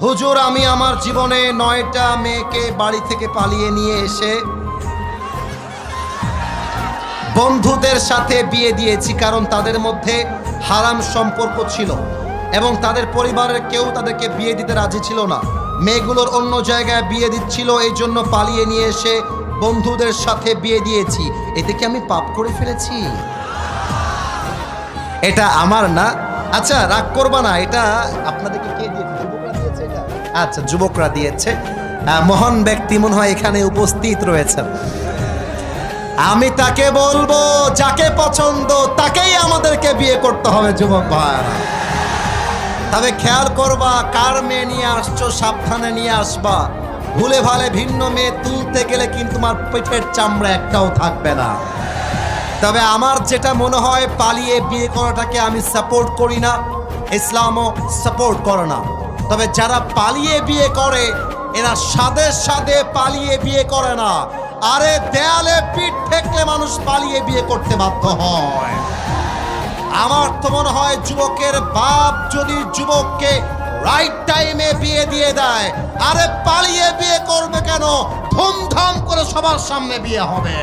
হুজুর, আমি আমার জীবনে 9টা মেয়েকে বাড়ি থেকে পালিয়ে নিয়ে এসে বন্ধুদের সাথে বিয়ে দিয়েছি, কারণ তাদের মধ্যে হারাম সম্পর্ক ছিল এবং তাদের পরিবারের কেউ তাদেরকে বিয়ে দিতে রাজি ছিল না। মেয়েগুলোর অন্য জায়গায় বিয়ে দিচ্ছিল, এই জন্য পালিয়ে নিয়ে এসে বন্ধুদের সাথে বিয়ে দিয়েছি। এতে কি আমি পাপ করে ফেলেছি? এটা আমার না। আচ্ছা, রাগ করবা না, এটা আপনাদেরকে কে দিয়েছে? যুবকরা দিয়েছে এটা? আচ্ছা, যুবকরা দিয়েছে। মহান ব্যক্তি মনে হয় এখানে উপস্থিত রয়েছেন। আমি তাকে বলবো, যাকে পছন্দ তাকেই আমাদেরকে বিয়ে করতে হবে যুবক ভাইরা। তবে খেয়াল করবা, কার মেয়ে নিয়ে আসছো সাবধানে নিয়ে আসবা। ভুলে ভালে ভিন্ন মেয়ে তুলতে গেলে কিন্তু তোমার পেটের চামড়া একটাও থাকবে না। তবে আমার যেটা মনে হয়, পালিয়ে বিয়ে করাটাকে আমি সাপোর্ট করি না, ইসলামও সাপোর্ট করে না। তবে যারা পালিয়ে বিয়ে করে এরা সাদে সাদে পালিয়ে বিয়ে করে না। আরে দেয়ালে পিঠ ঠেকলে মানুষ পালিয়ে বিয়ে করতে বাধ্য হয়। আমার তো মনে হয় যুবকের বাপ যদি যুবককে রাইট টাইমে বিয়ে দিয়ে দেয়, আরে পালিয়ে বিয়ে করবে কেন? ধুমধাম করে সবার সামনে বিয়ে হবে।